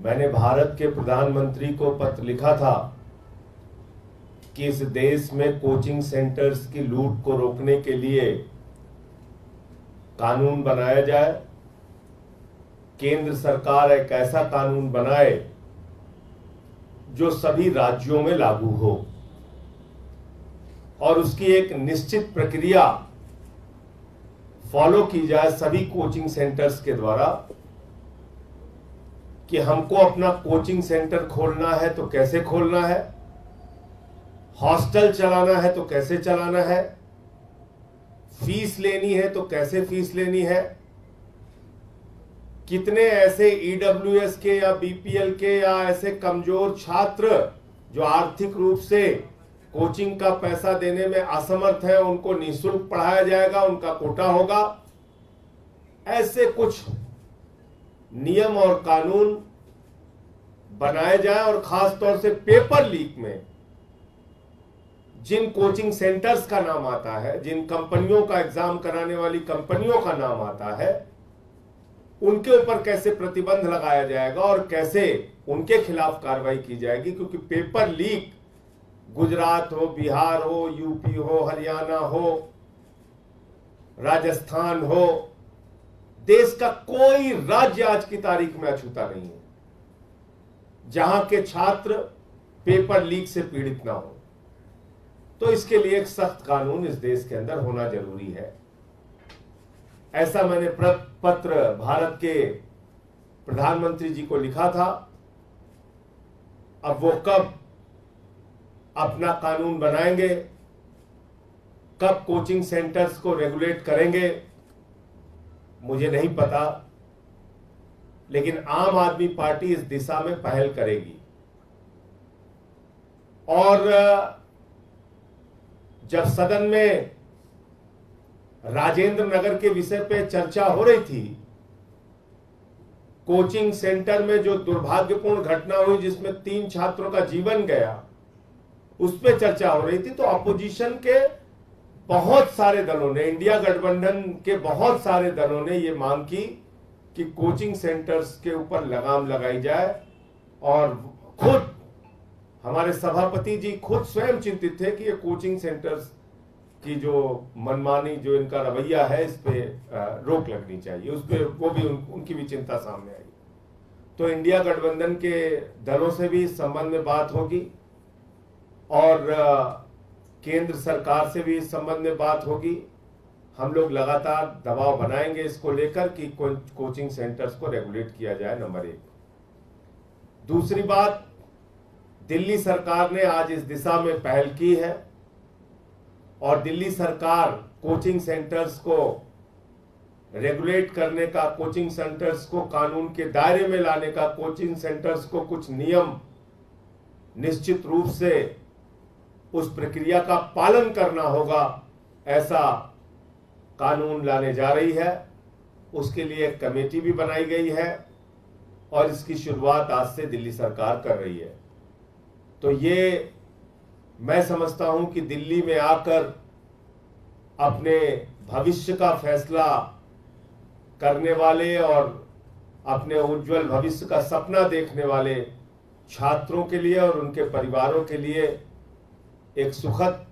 मैंने भारत के प्रधानमंत्री को पत्र लिखा था कि इस देश में कोचिंग सेंटर्स की लूट को रोकने के लिए कानून बनाया जाए। केंद्र सरकार एक ऐसा कानून बनाए जो सभी राज्यों में लागू हो और उसकी एक निश्चित प्रक्रिया फॉलो की जाए सभी कोचिंग सेंटर्स के द्वारा कि हमको अपना कोचिंग सेंटर खोलना है तो कैसे खोलना है, हॉस्टल चलाना है तो कैसे चलाना है, फीस लेनी है तो कैसे फीस लेनी है, कितने ऐसे ईडब्ल्यूएस के या बीपीएल के या ऐसे कमजोर छात्र जो आर्थिक रूप से कोचिंग का पैसा देने में असमर्थ है उनको निःशुल्क पढ़ाया जाएगा, उनका कोटा होगा। ऐसे कुछ नियम और कानून बनाए जाए और खास तौर से पेपर लीक में जिन कोचिंग सेंटर्स का नाम आता है, जिन कंपनियों का एग्जाम कराने वाली कंपनियों का नाम आता है, उनके ऊपर कैसे प्रतिबंध लगाया जाएगा और कैसे उनके खिलाफ कार्रवाई की जाएगी। क्योंकि पेपर लीक गुजरात हो, बिहार हो, यूपी हो, हरियाणा हो, राजस्थान हो, देश का कोई राज्य आज की तारीख में अछूता नहीं है जहां के छात्र पेपर लीक से पीड़ित ना हो। तो इसके लिए एक सख्त कानून इस देश के अंदर होना जरूरी है। ऐसा मैंने पत्र भारत के प्रधानमंत्री जी को लिखा था। अब वो कब अपना कानून बनाएंगे, कब कोचिंग सेंटर्स को रेगुलेट करेंगे, मुझे नहीं पता, लेकिन आम आदमी पार्टी इस दिशा में पहल करेगी। और जब सदन में राजेंद्र नगर के विषय पे चर्चा हो रही थी, कोचिंग सेंटर में जो दुर्भाग्यपूर्ण घटना हुई जिसमें 3 छात्रों का जीवन गया, उस पर चर्चा हो रही थी, तो अपोजिशन के बहुत सारे दलों ने, इंडिया गठबंधन के बहुत सारे दलों ने यह मांग की कि कोचिंग सेंटर्स के ऊपर लगाम लगाई जाए। और खुद हमारे सभापति जी खुद स्वयं चिंतित थे कि ये कोचिंग सेंटर्स की जो मनमानी, जो इनका रवैया है, इस पे रोक लगनी चाहिए। उस पे वो भी उनकी भी चिंता सामने आई। तो इंडिया गठबंधन के दलों से भी इस संबंध में बात होगी और केंद्र सरकार से भी इस संबंध में बात होगी। हम लोग लगातार दबाव बनाएंगे इसको लेकर कि कोचिंग सेंटर्स को रेगुलेट किया जाए, नंबर 1। दूसरी बात, दिल्ली सरकार ने आज इस दिशा में पहल की है और दिल्ली सरकार कोचिंग सेंटर्स को रेगुलेट करने का, कोचिंग सेंटर्स को कानून के दायरे में लाने का, कोचिंग सेंटर्स को कुछ नियम निश्चित रूप से उस प्रक्रिया का पालन करना होगा, ऐसा कानून लाने जा रही है। उसके लिए एक कमेटी भी बनाई गई है और इसकी शुरुआत आज से दिल्ली सरकार कर रही है। तो ये मैं समझता हूं कि दिल्ली में आकर अपने भविष्य का फैसला करने वाले और अपने उज्जवल भविष्य का सपना देखने वाले छात्रों के लिए और उनके परिवारों के लिए एक सुखद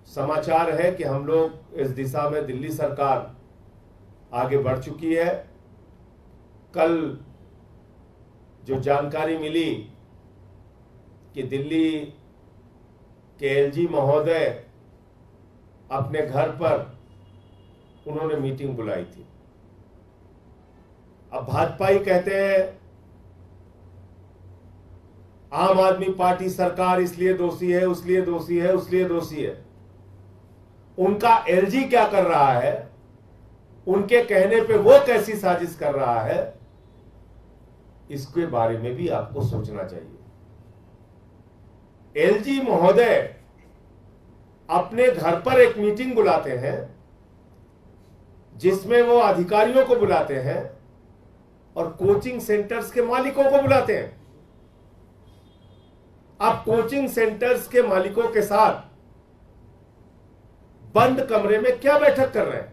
समाचार है कि हम लोग इस दिशा में, दिल्ली सरकार आगे बढ़ चुकी है। कल जो जानकारी मिली कि दिल्ली के एलजी महोदय अपने घर पर उन्होंने मीटिंग बुलाई थी। अब भाजपा ही कहते हैं आम आदमी पार्टी सरकार इसलिए दोषी है, उसलिए दोषी है, उसलिए दोषी है। उनका एलजी क्या कर रहा है, उनके कहने पे वो कैसी साजिश कर रहा है, इसके बारे में भी आपको सोचना चाहिए। एलजी महोदय अपने घर पर एक मीटिंग बुलाते हैं जिसमें वो अधिकारियों को बुलाते हैं और कोचिंग सेंटर्स के मालिकों को बुलाते हैं। आप कोचिंग सेंटर्स के मालिकों के साथ बंद कमरे में क्या बैठक कर रहे हैं?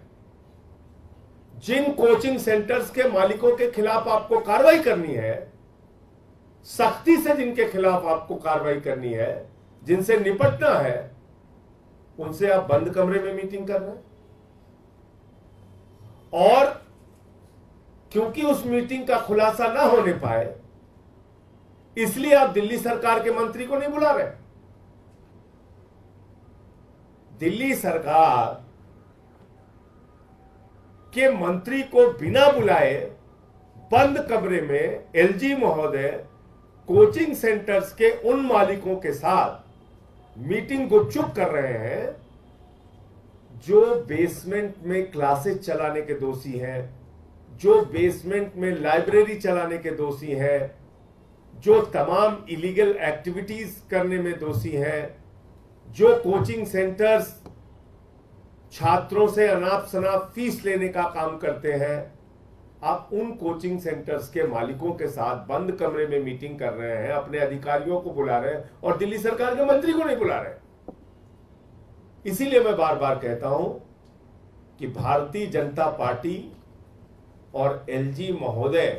जिन कोचिंग सेंटर्स के मालिकों के खिलाफ आपको कार्रवाई करनी है, सख्ती से जिनके खिलाफ आपको कार्रवाई करनी है, जिनसे निपटना है, उनसे आप बंद कमरे में मीटिंग कर रहे हैं। और क्योंकि उस मीटिंग का खुलासा ना होने पाए, इसलिए आप दिल्ली सरकार के मंत्री को नहीं बुला रहे। दिल्ली सरकार के मंत्री को बिना बुलाए बंद कमरे में एलजी महोदय कोचिंग सेंटर्स के उन मालिकों के साथ मीटिंग गुपचुप कर रहे हैं जो बेसमेंट में क्लासेस चलाने के दोषी हैं, जो बेसमेंट में लाइब्रेरी चलाने के दोषी हैं, जो तमाम इलीगल एक्टिविटीज करने में दोषी हैं, जो कोचिंग सेंटर्स छात्रों से अनाप शनाप फीस लेने का काम करते हैं। आप उन कोचिंग सेंटर्स के मालिकों के साथ बंद कमरे में मीटिंग कर रहे हैं, अपने अधिकारियों को बुला रहे हैं और दिल्ली सरकार के मंत्री को नहीं बुला रहे। इसीलिए मैं बार बार कहता हूं कि भारतीय जनता पार्टी और एलजी महोदय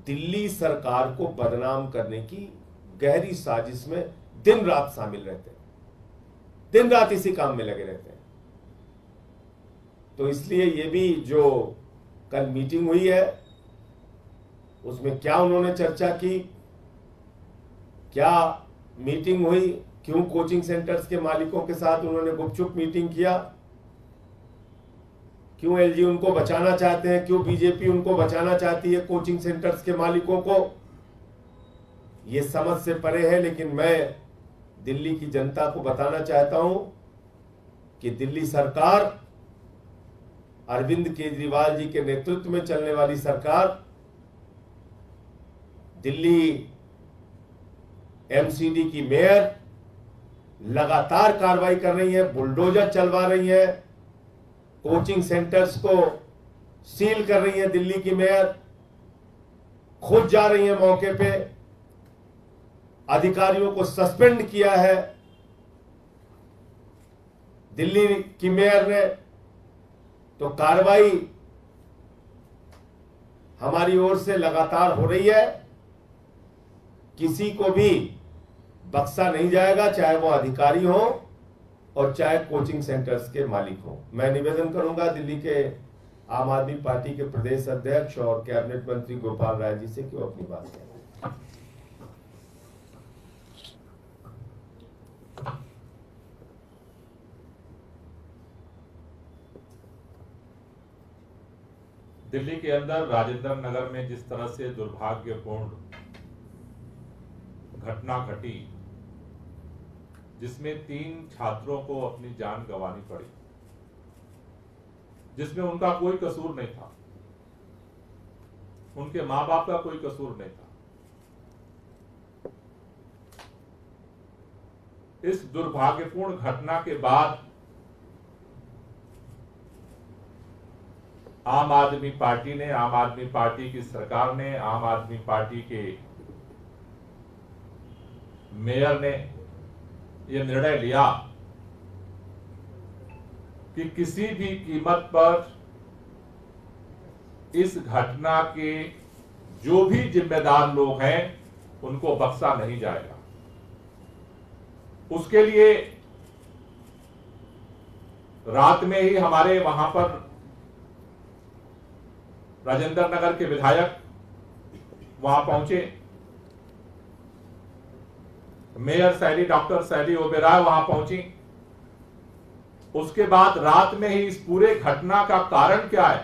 दिल्ली सरकार को बदनाम करने की गहरी साजिश में दिन रात शामिल रहते हैं, दिन रात इसी काम में लगे रहते हैं। तो इसलिए ये भी जो कल मीटिंग हुई है, उसमें क्या उन्होंने चर्चा की, क्या मीटिंग हुई, क्यों कोचिंग सेंटर्स के मालिकों के साथ उन्होंने गुपचुप मीटिंग किया, क्यों एलजी उनको बचाना चाहते हैं, क्यों बीजेपी उनको बचाना चाहती है कोचिंग सेंटर्स के मालिकों को, ये समझ से परे है। लेकिन मैं दिल्ली की जनता को बताना चाहता हूं कि दिल्ली सरकार, अरविंद केजरीवाल जी के नेतृत्व में चलने वाली सरकार, दिल्ली एमसीडी की मेयर लगातार कार्रवाई कर रही है, बुलडोजर चलवा रही है, कोचिंग सेंटर्स को सील कर रही है। दिल्ली की मेयर खुद जा रही है मौके पे, अधिकारियों को सस्पेंड किया है दिल्ली की मेयर ने। तो कार्रवाई हमारी ओर से लगातार हो रही है, किसी को भी बख्शा नहीं जाएगा, चाहे वो अधिकारी हो और चाहे कोचिंग सेंटर्स के मालिक हो। मैं निवेदन करूंगा दिल्ली के आम आदमी पार्टी के प्रदेश अध्यक्ष और कैबिनेट मंत्री गोपाल राय जी से कि वो अपनी बात करें। दिल्ली के अंदर राजेंद्र नगर में जिस तरह से दुर्भाग्यपूर्ण घटना घटी, जिसमें 3 छात्रों को अपनी जान गंवानी पड़ी, जिसमें उनका कोई कसूर नहीं था, उनके मां बाप का कोई कसूर नहीं था। इस दुर्भाग्यपूर्ण घटना के बाद आम आदमी पार्टी ने, आम आदमी पार्टी की सरकार ने, आम आदमी पार्टी के मेयर ने यह निर्णय लिया कि किसी भी कीमत पर इस घटना के जो भी जिम्मेदार लोग हैं उनको बख्शा नहीं जाएगा। उसके लिए रात में ही हमारे वहां पर राजेंद्र नगर के विधायक वहां पहुंचे, मेयर शैली, डॉक्टर शैली ओबेरॉय वहां पहुंची। उसके बाद रात में ही इस पूरे घटना का कारण क्या है,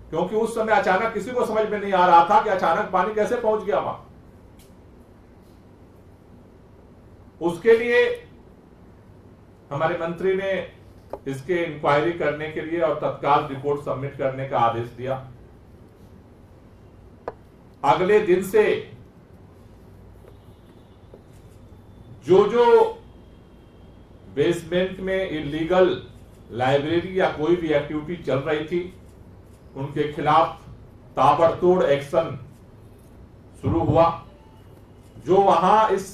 क्योंकि उस समय अचानक किसी को समझ में नहीं आ रहा था कि अचानक पानी कैसे पहुंच गया वहां। उसके लिए हमारे मंत्री ने इसके इंक्वायरी करने के लिए और तत्काल रिपोर्ट सबमिट करने का आदेश दिया। अगले दिन से जो बेसमेंट में इलीगल लाइब्रेरी या कोई भी एक्टिविटी चल रही थी, उनके खिलाफ ताबड़तोड़ एक्शन शुरू हुआ। जो वहां इस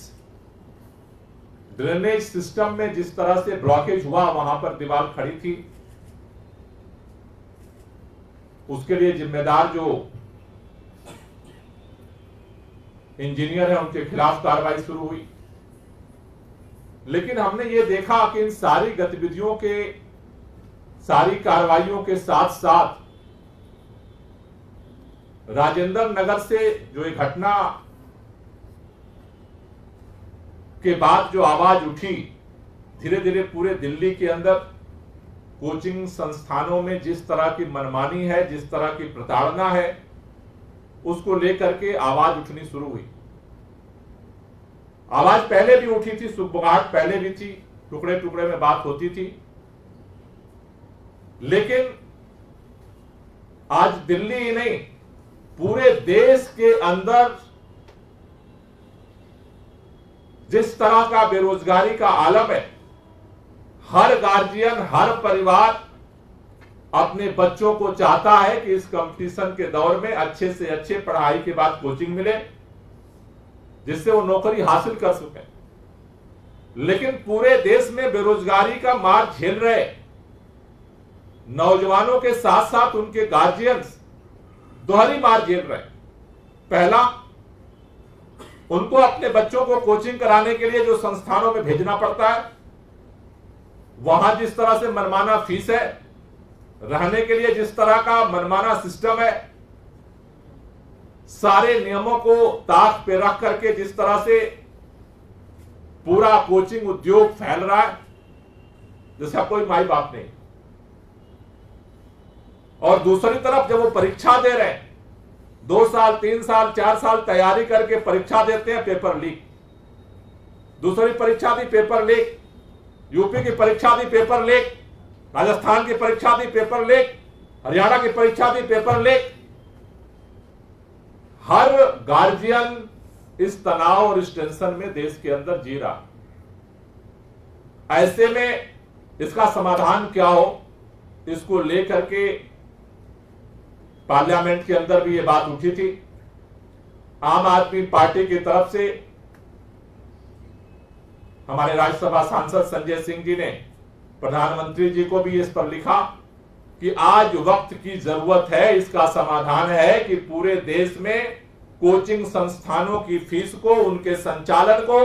ड्रेनेज सिस्टम में जिस तरह से ब्लॉकेज हुआ, वहां पर दीवार खड़ी थी, उसके लिए जिम्मेदार जो इंजीनियर हैं उनके खिलाफ कार्रवाई शुरू हुई। लेकिन हमने ये देखा कि इन सारी गतिविधियों के, सारी कार्रवाइयों के साथ साथ राजेंद्र नगर से जो एक घटना के बाद जो आवाज उठी, धीरे धीरे पूरे दिल्ली के अंदर कोचिंग संस्थानों में जिस तरह की मनमानी है, जिस तरह की प्रताड़ना है, उसको लेकर के आवाज उठनी शुरू हुई। आवाज पहले भी उठी थी, सुगबुगाहट पहले भी थी, टुकड़े टुकड़े में बात होती थी, लेकिन आज दिल्ली ही नहीं पूरे देश के अंदर जिस तरह का बेरोजगारी का आलम है, हर गार्जियन, हर परिवार अपने बच्चों को चाहता है कि इस कंपटीशन के दौर में अच्छे से अच्छे पढ़ाई के बाद कोचिंग मिले, जिससे वो नौकरी हासिल कर सके। लेकिन पूरे देश में बेरोजगारी का मार झेल रहे नौजवानों के साथ साथ उनके गार्जियंस दोहरी मार झेल रहे। पहला, उनको अपने बच्चों को कोचिंग कराने के लिए जो संस्थानों में भेजना पड़ता है, वहां जिस तरह से मनमाना फीस है, रहने के लिए जिस तरह का मनमाना सिस्टम है, सारे नियमों को ताक पे रख करके जिस तरह से पूरा कोचिंग उद्योग फैल रहा है, जिसका कोई माई बाप नहीं। और दूसरी तरफ जब वो परीक्षा दे रहे हैं, 2 साल 3 साल 4 साल तैयारी करके परीक्षा देते हैं, पेपर लीक। दूसरी परीक्षा दी, पेपर लीक। यूपी की परीक्षा दी, पेपर लीक। राजस्थान की परीक्षा दी, पेपर लीक। हरियाणा की परीक्षा दी, पेपर लीक। हर गार्जियन इस तनाव और इस टेंशन में देश के अंदर जी रहा। ऐसे में इसका समाधान क्या हो, इसको लेकर के पार्लियामेंट के अंदर भी ये बात उठी थी। आम आदमी पार्टी की तरफ से हमारे राज्यसभा सांसद संजय सिंह जी ने प्रधानमंत्री जी को भी इस पर लिखा कि आज वक्त की जरूरत है, इसका समाधान है कि पूरे देश में कोचिंग संस्थानों की फीस को, उनके संचालन को,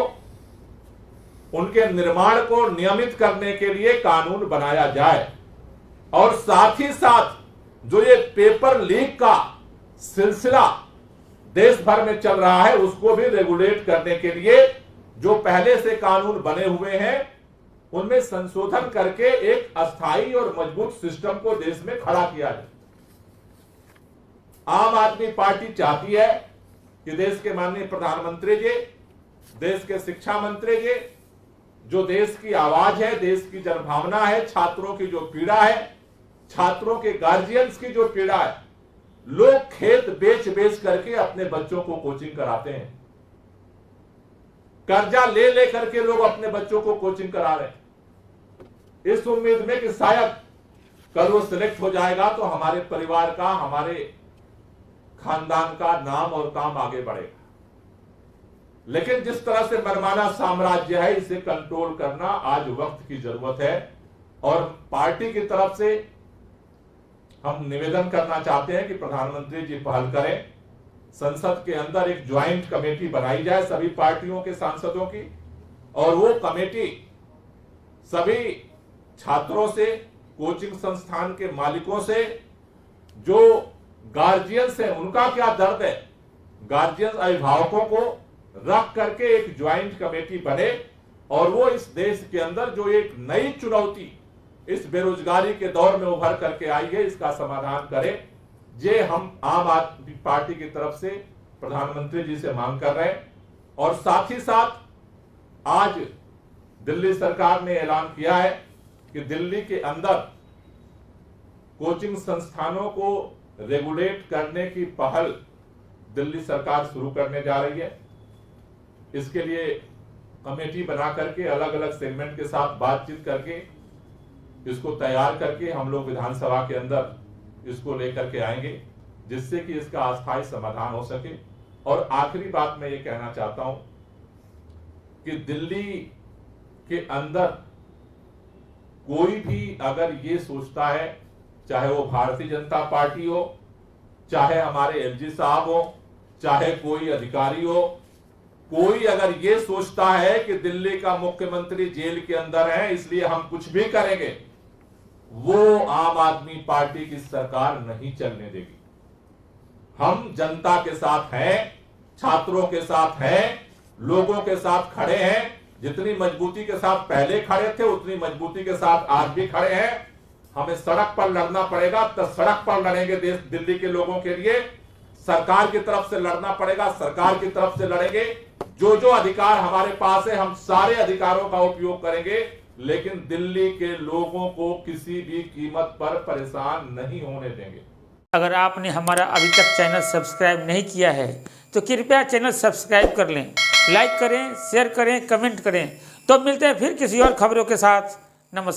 उनके निर्माण को नियमित करने के लिए कानून बनाया जाए। और साथ ही साथ जो ये पेपर लीक का सिलसिला देश भर में चल रहा है, उसको भी रेगुलेट करने के लिए जो पहले से कानून बने हुए हैं, उनमें संशोधन करके एक अस्थायी और मजबूत सिस्टम को देश में खड़ा किया जाए। आम आदमी पार्टी चाहती है कि देश के माननीय प्रधानमंत्री जी, देश के शिक्षा मंत्री जी, जो देश की आवाज है, देश की जनभावना है, छात्रों की जो पीड़ा है, छात्रों के गार्जियंस की जो पीड़ा है, लोग खेत बेच बेच करके अपने बच्चों को कोचिंग कराते हैं, कर्जा ले ले करके लोग अपने बच्चों को कोचिंग करा रहे हैं, इस उम्मीद में कि शायद कल वो सिलेक्ट हो जाएगा तो हमारे परिवार का, हमारे खानदान का नाम और काम आगे बढ़ेगा। लेकिन जिस तरह से मनमाना साम्राज्य है, इसे कंट्रोल करना आज वक्त की जरूरत है। और पार्टी की तरफ से हम निवेदन करना चाहते हैं कि प्रधानमंत्री जी पहल करें, संसद के अंदर एक ज्वाइंट कमेटी बनाई जाए सभी पार्टियों के सांसदों की, और वो कमेटी सभी छात्रों से, कोचिंग संस्थान के मालिकों से, जो गार्जियंस हैं उनका क्या दर्द है, गार्जियंस अभिभावकों को रख करके एक ज्वाइंट कमेटी बने और वो इस देश के अंदर जो एक नई चुनौती इस बेरोजगारी के दौर में उभर करके आई है, इसका समाधान करे। ये हम आम आदमी पार्टी की तरफ से प्रधानमंत्री जी से मांग कर रहे हैं। और साथ ही साथ आज दिल्ली सरकार ने ऐलान किया है कि दिल्ली के अंदर कोचिंग संस्थानों को रेगुलेट करने की पहल दिल्ली सरकार शुरू करने जा रही है। इसके लिए कमेटी बना करके अलग अलग सेगमेंट के साथ बातचीत करके इसको तैयार करके हम लोग विधानसभा के अंदर इसको लेकर के आएंगे, जिससे कि इसका अस्थायी समाधान हो सके। और आखिरी बात मैं ये कहना चाहता हूं कि दिल्ली के अंदर कोई भी अगर ये सोचता है, चाहे वो भारतीय जनता पार्टी हो, चाहे हमारे एलजी साहब हो, चाहे कोई अधिकारी हो, कोई अगर ये सोचता है कि दिल्ली का मुख्यमंत्री जेल के अंदर है इसलिए हम कुछ भी करेंगे, वो आम आदमी पार्टी की सरकार नहीं चलने देगी। हम जनता के साथ हैं, छात्रों के साथ हैं, लोगों के साथ खड़े हैं। जितनी मजबूती के साथ पहले खड़े थे उतनी मजबूती के साथ आज भी खड़े हैं। हमें सड़क पर लड़ना पड़ेगा तो सड़क पर लड़ेंगे, देश दिल्ली के लोगों के लिए। सरकार की तरफ से लड़ना पड़ेगा, सरकार की तरफ से लड़ेंगे। जो जो अधिकार हमारे पास है हम सारे अधिकारों का उपयोग करेंगे, लेकिन दिल्ली के लोगों को किसी भी कीमत पर परेशान नहीं होने देंगे। अगर आपने हमारा अभी तक चैनल सब्सक्राइब नहीं किया है तो कृपया चैनल सब्सक्राइब कर लें, लाइक करें, शेयर करें, कमेंट करें। तो मिलते हैं फिर किसी और खबरों के साथ। नमस्कार।